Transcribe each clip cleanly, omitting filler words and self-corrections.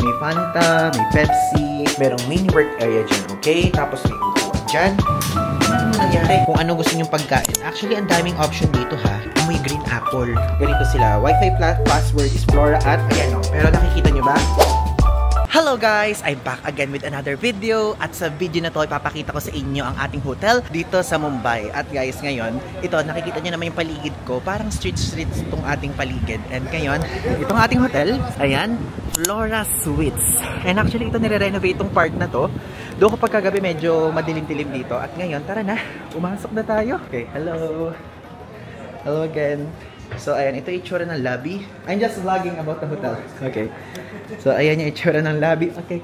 May Fanta, may Pepsi, merong mini work area dyan, okay? Tapos may upuan dyan. Ano nangyari? Kung ano gusto nyong pagkain. Actually, ang daming option dito ha. May green apple. Ganito sila. Wi-Fi password is Flora at ayan o. Pero nakikita nyo ba? Hello guys! I'm back again with another video. At sa video na to, ipapakita ko sa inyo ang ating hotel dito sa Mumbai. At guys, ngayon, ito, nakikita nyo naman yung paligid ko. Parang street itong ating paligid. And ngayon, itong ating hotel, ayan, Flora Suites. And actually, ito nire-renovate itong part na to. Doon kapag kagabi medyo madilim-dilim dito. At ngayon, tara na, umasok na tayo. Okay, hello! Hello again. So, ayan, ito yung itsura ng lobby. I'm just vlogging about the hotel. Okay. So, ayan yung itsura ng lobby. Okay.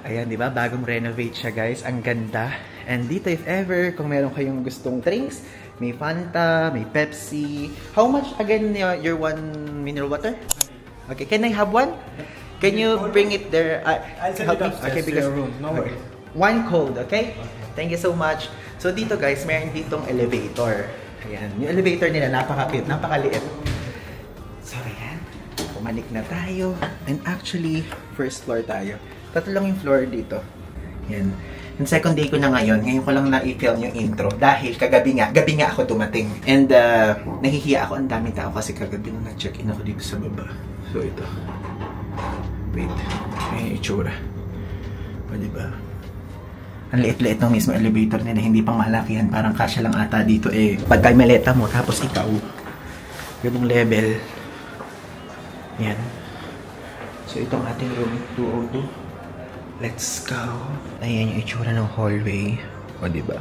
Ayan, di ba? Bagong renovate siya, guys. Ang ganda. And dito, if ever, kung meron kayong gustong drinks, may Fanta, may Pepsi. How much, again, your one mineral water? Okay. Can I have one? Can you bring it there? I'll send it upstairs to your room. No worries. One cold, okay? Thank you so much. So, dito, guys, meron ditong elevator. Ayan, yung elevator nila, napaka-cute, napakaliit. So, ayan, pumalik na tayo. And actually, first floor tayo. Tatlo lang yung floor dito. Ayan. Yung second day ko na ngayon ko lang na-i-film yung intro. Dahil gabi nga ako dumating. And nahihiya ako, ang daming tao kasi kagabi nung nag-check-in ako dito sa baba. So, ito. Wait, ayan yung itsura. O, diba? Ang liit-liit ng mismo elevator nila, hindi pang malakihan, parang kasya lang ata dito eh. Pagka maleta mo, tapos ikaw, ganung level. Yan. So, itong ating room 202. Let's go. Ayan yung itsura ng hallway. O, diba?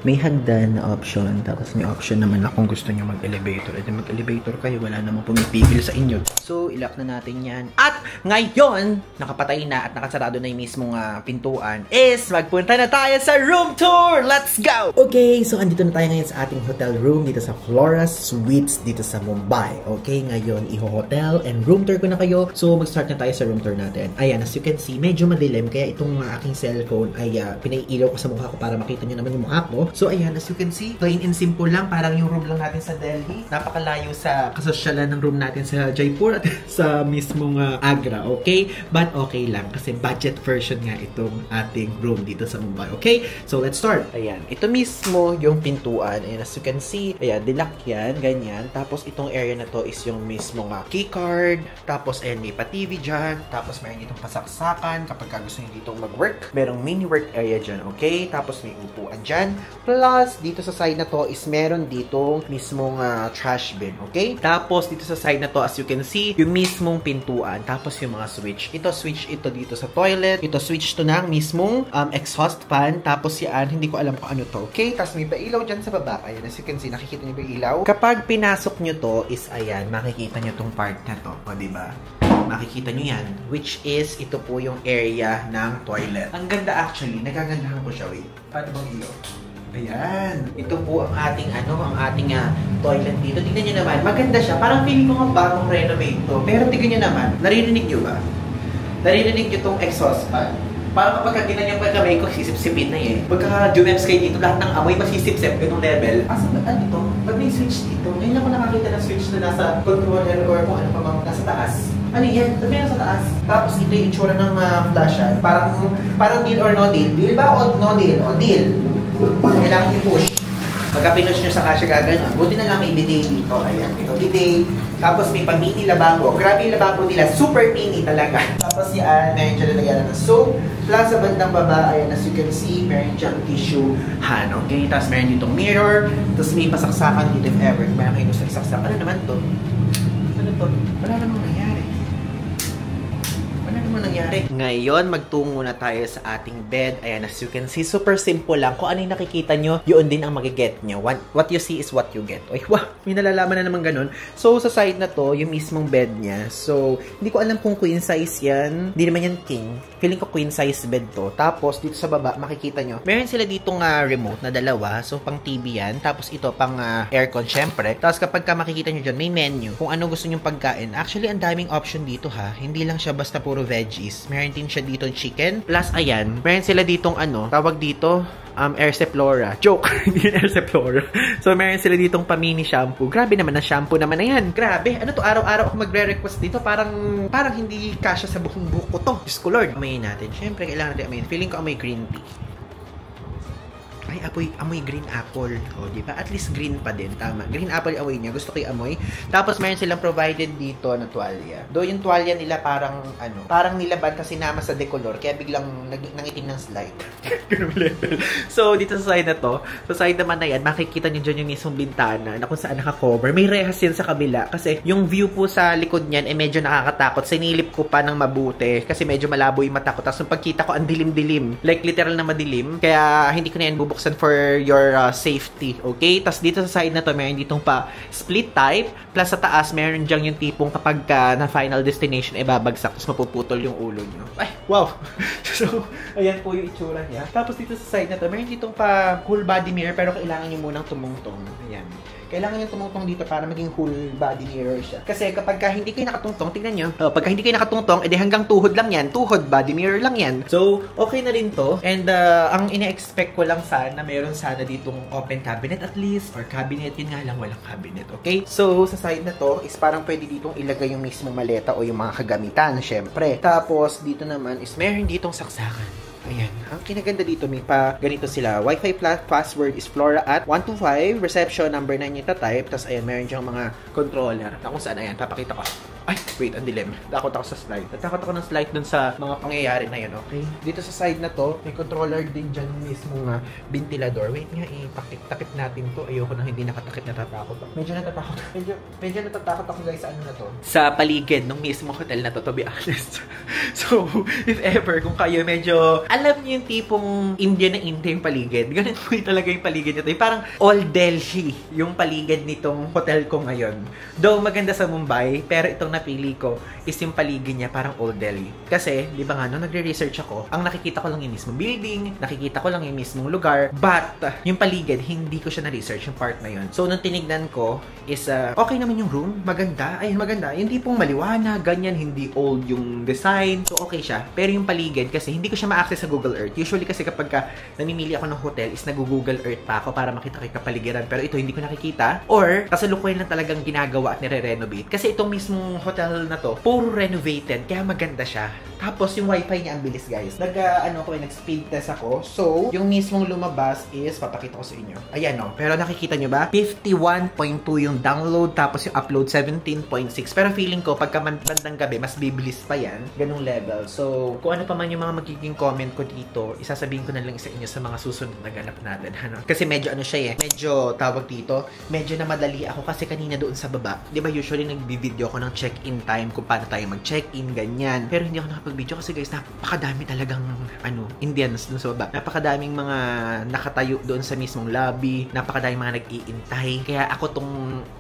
May hagdan na option, tapos may option naman na kung gusto nyo mag-elevator. E di mag-elevator kayo, wala namang pumipigil sa inyo. So, ilak na natin yan. At ngayon, nakapatay na at nakasarado na yung mismong pintuan, is magpunta na tayo sa room tour! Let's go! Okay, so andito na tayo ngayon sa ating hotel room dito sa Flora Suites dito sa Mumbai. Okay, ngayon, iho-hotel and room tour ko na kayo. So, mag-start na tayo sa room tour natin. Ayan, as you can see, medyo madilim, kaya itong aking cellphone ay pinaiilaw ko sa mukha ko para makita nyo naman yung mukha ko. So, ayan, as you can see, plain and simple lang. Parang yung room lang natin sa Delhi. Napakalayo sa kasosyalan ng room natin sa Jaipur at sa mismong Agra, okay? But okay lang kasi budget version nga itong ating room dito sa Mumbai, okay? So, let's start. Ayan, ito mismo yung pintuan. And as you can see, ayan, dilock yan, ganyan. Tapos, itong area na to is yung mismong keycard. Tapos, ayan, may pa-TV dyan. Tapos, mayroon ditong pasaksakan kapag gusto nyo ditong mag-work. Merong mini work area dyan, okay? Tapos, may upuan dyan. Plus, dito sa side na to is meron ditong mismong trash bin, okay? Tapos, dito sa side na to, as you can see, yung mismong pintuan. Tapos, yung mga switch. Ito, switch ito dito sa toilet. Ito, switch to ng mismong exhaust fan. Tapos, yan, hindi ko alam kung ano to, okay? Tapos, may pailaw dyan sa baba. Ayan, as you can see, nakikita niyo ba yung ilaw? Kapag pinasok nyo to, is ayan, makikita nyo tong part na to. O, diba? Makikita nyo yan. Which is, ito po yung area ng toilet. Ang ganda actually. Nagagandahan ko siya, wait. Paano bang ilaw? Ayan. Ito po ang ating toilet dito. Tignan nyo naman. Maganda siya. Parang feeling ko nga bagong renovate to. Pero tignan nyo naman. Naririnig nyo ba? Naririnig nyo tong exhaust fan. Parang kapag ginanyan pa kamay ko, sisip-sipin na eh. Pagka Jumeps kayo dito, lahat ng amoy masisip-sip ganung level. Asa ba ano to? Pag may switch dito, ngayon ako nakakita ng switch na nasa controller or kung ano pa mang nasa taas. Ano yan? Sabi nasa taas. Tapos ito yung itsura ng flashan. Parang deal or no deal. Deal ba o no deal? O deal. Kailangan i-push. Pagka pinush nyo sa kasya gagano, buti na lang may bidet dito. Ayan, ito bidet. Tapos may pang-mini lababo. Grabe yung lababo nila. Super mini talaga. Tapos yan, meron dyan nalagyan ng soap. Plus sa bandang baba, ayan, as you can see, meron dyan tissue hand. Okay? Tapos meron ditong mirror. Tapos may pasaksakan dito if ever. Meron kayo gusto isaksak. Ano naman to? Ano to? Wala namang nangyari. Nangyari. Ngayon, magtungo na tayo sa ating bed. Ayan, as you can see, super simple lang. Kung ano yung nakikita nyo, yun din ang magiget nyo. What you see is what you get. Ay, wow, may nalalaman na naman ganun. So, sa side na to, yung mismong bed niya. So, hindi ko alam kung queen size yan. Hindi naman yan king. Feeling ko queen size bed to. Tapos, dito sa baba, makikita nyo. Meron sila ditong remote na dalawa. So, pang TV yan. Tapos, ito, pang aircon, syempre. Tapos, kapag makikita nyo dyan, may menu. Kung ano gusto nyong pagkain. Actually, ang daming option dito ha. Hindi lang siya basta puro veggies. veggies. Meron din siya dito chicken. Plus, ayan, meron sila ditong ano, tawag dito, Erceflora. Joke! Hindi yun Erceflora. So, meron sila ditong pamini shampoo. Grabe naman ang shampoo naman na yan. Grabe. Ano to? Araw-araw ako magre-request dito. Parang hindi kasya sa buhok ko to. Diyos ko Lord. Amoyin natin. Siyempre, kailangan natin amoyin. Feeling ko amoy green tea. Ay, amoy green apple. O, di ba? At least green pa din. Tama. Green apple amoy niya. Gusto ko yung amoy. Tapos, mayroon silang provided dito na tuwalya. Do yung tuwalya nila parang, parang nilaban kasi nama sa decolor. Kaya biglang nangitim ng slide. Ganun level. So, dito sa side na to, sa side naman na yan, makikita nyo dyan yung mismong bintana na kung saan naka-cover. May rehas yan sa kabila. Kasi, yung view po sa likod niyan, medyo nakakatakot. Sinilip ko pa ng mabuti. Kasi medyo malabo yung mata ko. Tapos, yung pagkita ko, ang dilim-dilim. Like, literal na madilim. Kaya, hindi ko na yan bubuksan for your safety, okay? Tapos dito sa side na to, meron ditong pa split type, plus sa taas, meron dyan yung tipong kapag na final destination, babagsak, tapos mapuputol yung ulo nyo. Ay, wow! So, ayan po yung itsura niya. Tapos dito sa side na to, meron ditong pa full body mirror, pero kailangan nyo munang tumungtong. Ayan. Kailangan yung tumungtong dito para maging full body mirror siya. Kasi kapag hindi kayo nakatungtong, tingnan nyo. Pagka hindi kayo nakatungtong, edi hanggang tuhod lang yan. Tuhod, body mirror lang yan. So, okay na rin to. And ang ina-expect ko lang sana, meron sana ditong open cabinet at least. Or cabinet, yun nga lang, walang cabinet. Okay? So, sa side na to, is parang pwede ditong ilagay yung mismong maleta o yung mga kagamitan, syempre. Tapos, dito naman is meron ditong saksakan. Ayan. Ang kinaganda dito, may pa ganito sila. Wi-Fi password is Flora at 125. Reception number 9 yung type. Tapos ayan, meron diyang mga controller. Na kung saan, ayan, papakita ko. Ay, wait, ang dilim. Takot ako sa slide. Natakot ako ng slide dun sa mga pangyayari na yun, okay? Dito sa side na to, may controller din dyan mismo nga ventilador. Wait nga, takip natin to. Ayoko na hindi nakatakip, natatakot ako. Medyo natatakot. Medyo natatakot ako guys sa ano na to. Sa paligid ng mismo hotel na to be honest. So, if ever, kung kayo medyo, alam niyo yung tipong India na India yung paligid. Ganun po yung talaga yung paligid nito. Parang all Delhi yung paligid nitong hotel ko ngayon. Though maganda sa Mumbai, pero itong napili ko is yung paligid niya parang Old Delhi. Kasi, di ba nga, nung nagre-research ako, ang nakikita ko lang yung mismong building, nakikita ko lang yung mismong lugar, but yung paligid, hindi ko siya na-research yung part na yun. So, nung tinignan ko, is okay naman yung room, maganda, ayun, maganda. Yung tipong maliwanag, ganyan, hindi old yung design. So, okay siya. Pero yung paligid, kasi hindi ko siya ma-access sa Google Earth. Usually kasi kapag namimili ako ng hotel, is nag-Google Earth pa ako para makita ko yung kapaligiran. Pero ito, hindi ko nakikita. Or, kasalukuyan lang talagang ginagawa at nire-renovate. Kasi itong mismong hotel na to, puro renovated, kaya maganda siya. Tapos, yung wifi niya ang bilis, guys. Nag-speed test ako. So, yung mismong lumabas is, papakita ko sa inyo. Ayan, no. Pero nakikita nyo ba? 51.2 yung download, tapos yung upload 17.6. Pero feeling ko, pagka bandang gabi, mas bibilis pa yan. Ganung level. So, kung ano pa man yung mga magiging comment ko dito, isasabihin ko na lang sa inyo sa mga susunod na ganap natin. Ano? Kasi medyo ano siya medyo tawag dito, medyo na madali ako kasi kanina doon sa baba. Di ba usually nag-video ako ng check-in time kung paano tayo mag-check-in, ganyan. Pero hindi ako nakapag-video kasi guys, napakadami talagang Indians doon sa baba. Napakadaming mga nakatayo doon sa mismong lobby. Napakadaming mga nag-iintay. Kaya ako tong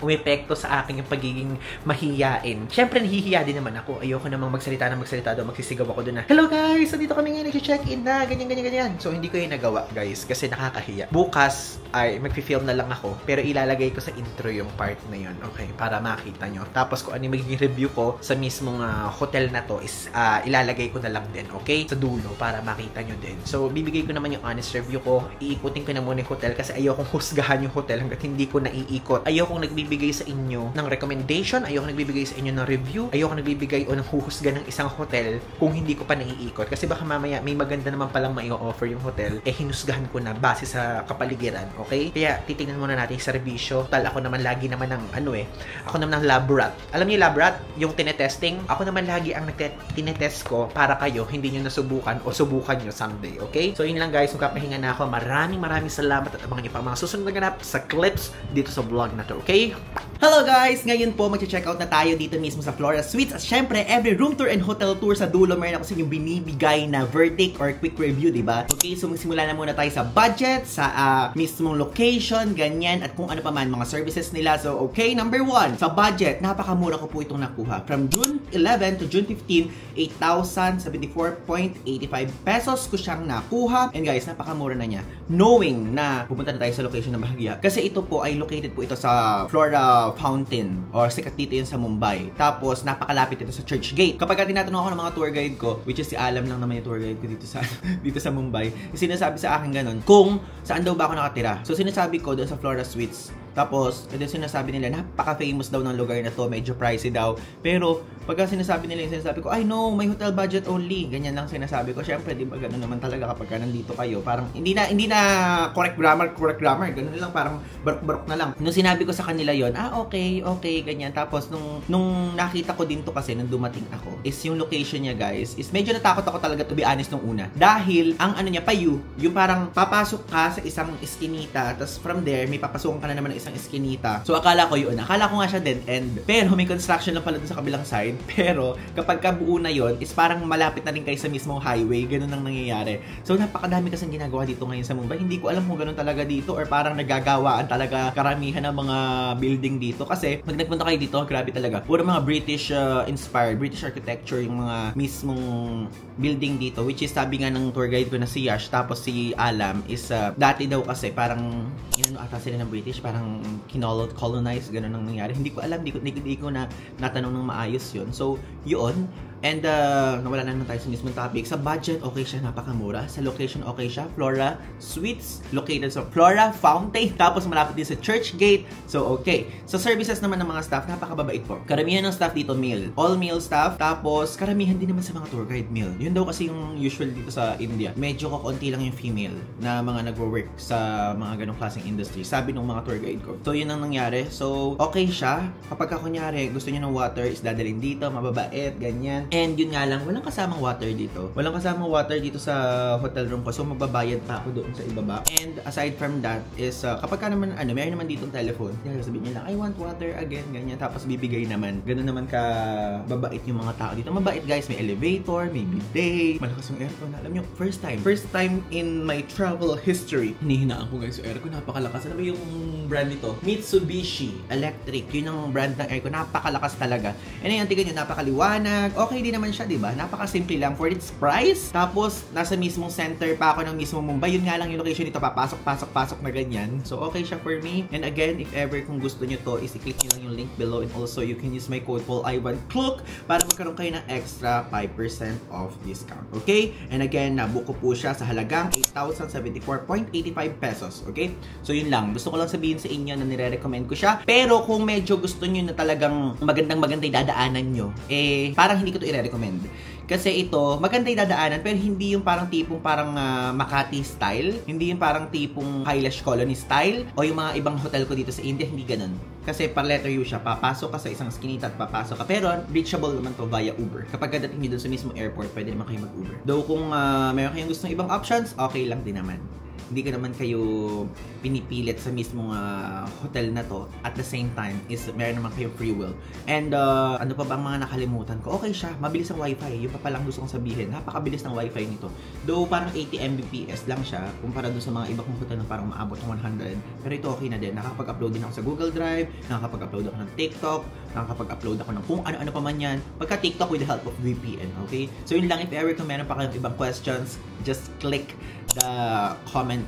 umepekto sa akin yung pagiging mahiyain. Siyempre, nahihiya din naman ako. Ayoko namang magsalita doon. Magsisigaw ako doon na, hello guys! Nandito kami ngayon, nag-check-in na, ganyan. So, hindi ko yung nagawa, guys, kasi nakakahiya. Bukas, ay mag-film na lang ako, pero ilalagay ko sa intro yung part na yun, okay? Para makita nyo. Tapos, kung ano yung magiging review ko sa mismong hotel na to is ilalagay ko na lang din, okay? Sa dulo, para makita nyo din. So, bibigay ko naman yung honest review ko. Iikutin ko na muna yung hotel kasi ayokong husgahan yung hotel hanggat hindi ko naiikot. Ayokong nagbibigay sa inyo ng recommendation, ayokong nagbibigay sa inyo ng review, ayokong nagbibigay o ng huhusga ng isang hotel kung hindi ko pa naiikot. Kasi baka mamaya may maganda naman palang mai-offer yung hotel, hinusgahan ko na base sa kapaligiran, okay? Kaya titingnan muna natin sa revisyo. Tal, ako naman lagi naman ng ako naman ng lab rat. Alam niyo lab rat? Yung tinetesting? Ako naman lagi ang tinetest ko para kayo hindi nyo nasubukan o subukan nyo someday, okay? So yun lang guys, magpapahinga na ako. Maraming salamat at abangan nyo pa mga susunod na ganap sa clips dito sa vlog na to, okay? Hello guys! Ngayon po, mag-check out na tayo dito mismo sa Flora Suites. At syempre, every room tour and hotel tour sa dulo, meron ako sa inyong binibigay na verdict or quick review, diba? Okay, so magsimula na muna tayo sa budget, sa mismong location, ganyan, at kung ano pa man mga services nila. So, okay, number 1, sa budget, napakamura ko po itong nakuha. From June 11 to June 15, 8,074.85 pesos ko siyang nakuha. And guys, napakamura na niya. Knowing na pupunta na tayo sa location ng Bahagya. Kasi ito po ay located po ito sa Flora Fountain or sikat dito yun sa Mumbai. Tapos, napakalapit ito sa Church Gate. Kapag tinatanong ako ng mga tour guide ko, which is si Alam lang naman yung tour guide ko dito sa Mumbai, sinasabi sa akin ganun, kung saan daw ba ako nakatira. So, sinasabi ko doon sa Flora Suites. Tapos, ito sinasabi nila, napaka-famous daw ng lugar na to, medyo pricey daw. Pero, pagka sinasabi nila yung sinasabi ko, I know, may hotel budget only. Ganyan lang sinasabi ko. Syempre, di ba, gano'n naman talaga kapag nandito kayo. Parang, hindi na correct grammar. Gano'n lang, parang barok-barok na lang. Nung sinabi ko sa kanila yon, okay, ganyan. Tapos, nung nakita ko din to kasi, nung dumating ako, is yung location niya, guys, is medyo natakot ako talaga, to be honest, nung una. Dahil, ang ano niya, payu, yung parang papasok ka sa isang eskinita, tapos from there, may papasukan ka na naman ng isang eskinita. So, akala ko yun. Akala ko nga siya dead end. Pero, may construction lang pala dun sa kabilang side. Pero, kapag kabuo na yun, is parang malapit na rin kayo sa mismong highway. Ganun ang nangyayari. So, napakadami kasing ginagawa dito ngayon sa Mumbai. Hindi ko alam kung ganun talaga dito or parang nagagawaan talaga karamihan ng mga building dito. Kasi, pag nagpunta kayo dito, grabe talaga. Puro mga British inspired, British architecture yung mga mismong building dito. Which is, sabi nga ng tour guide ko na si Yash, tapos si Alam, is dati daw kasi parang, ata sila ng British, parang colonize, ganun ang nangyari. Hindi ko alam, hindi ko na natanong ng maayos yun. So, yun. And, nawala na naman tayo sa mismong topic. Sa budget, okay siya, napakamura. Sa location, okay siya. Flora Suites, located sa Flora Fountain. Tapos, malapit din sa Church Gate. So, okay. Sa services naman ng mga staff, napakababait po. Karamihan ng staff dito, male. All male staff. Tapos, karamihan din naman sa mga tour guide, male. Yun daw kasi yung usual dito sa India. Medyo kakunti lang yung female na mga nagwo-work sa mga ganong klaseng industry. Sabi ng mga tour guide ko. So, yun ang nangyari. So, okay siya. Kapag kunyari, gusto niyo ng water, is dadalhin dito, mababait, ganyan. And yun nga lang, walang kasamang water dito. Walang kasamang water dito sa hotel room ko. So, magbabayad pa ako doon sa ibaba. And aside from that is, kapag ka naman, meron naman ditong telephone. Sabihin niya lang, I want water again, ganyan. Tapos bibigay naman. Ganun naman ka babait yung mga tao dito. Mabait guys, may elevator, may bidet, malakas yung aircon. Alam nyo, first time in my travel history, hinihinaan ko guys yung aircon. Napakalakas. Ano ba yung brand nito? Mitsubishi Electric. Yun ang brand ng aircon. Napakalakas talaga. And ayun, tingnan nyo, napakaliwanag. Okay din naman siya, diba? Napaka-simple lang for its price. Tapos, nasa mismong center pa ako ng mismong Mumbai. Yun nga lang yung location nito, papasok na ganyan. So, okay siya for me. And again, if ever kung gusto nyo to, is i-click nyo lang yung link below. And also, you can use my code PaulIvanClook para magkaroon kayo ng extra 5% off discount. Okay? And again, nabuko po siya sa halagang 8,074.85 pesos. Okay? So, yun lang. Gusto ko lang sabihin sa inyo na nire-recommend ko siya. Pero, kung medyo gusto nyo na talagang magandang dadaanan nyo, parang hindi ko to i-recommend. Kasi ito, maganda yung dadaanan, pero hindi yung parang tipong parang Makati style. Hindi yung parang tipong Kailash Colony style. O yung mga ibang hotel ko dito sa India, hindi ganun. Kasi par letter U siya, papasok ka sa isang skinita at papasok ka. Pero, reachable naman to via Uber. Kapag dating nyo dun sa mismo airport, pwede naman kayo mag-Uber. Though kung mayroon kayong gusto ng ibang options, okay lang din naman. Hindi ko naman kayo pinipilit sa mismong hotel na to. At the same time, is meron naman kayo free will. And ano pa ba ang mga nakalimutan ko? Okay siya, mabilis ang wifi. Yung pa palang gusto kong sabihin. Napakabilis ng wifi nito. Though parang 80 Mbps lang siya, kumpara doon sa mga iba kong hotel na parang maabot ng 100. Pero ito okay na din. Nakakapag-upload din ako sa Google Drive, nakakapag-upload ako ng TikTok, nakakapag-upload ako ng kung ano-ano pa man yan. Pagka TikTok with the help of VPN, okay? So yun lang, if ever kung meron pa kayong ibang questions, just click the comment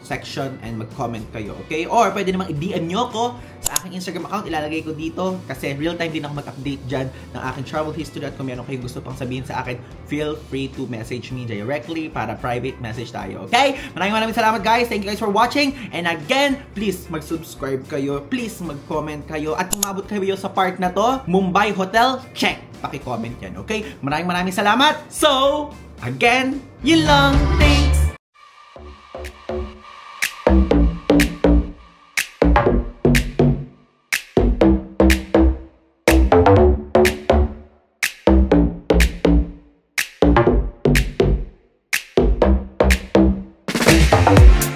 section and mag-comment kayo, okay? Or pwede namang i-DM nyo ako sa aking Instagram account, ilalagay ko dito kasi real time din ako mag-update dyan ng aking travel history at kung meron kayong gusto pang sabihin sa akin, feel free to message me directly para private message tayo, okay? Maraming salamat guys, thank you guys for watching, and again, please mag-subscribe kayo, please mag-comment kayo, at kung mabot kayo sa part na to, Mumbai Hotel, check, paki-comment yan, okay? Maraming salamat, so, again, yun lang, thanks! Bye.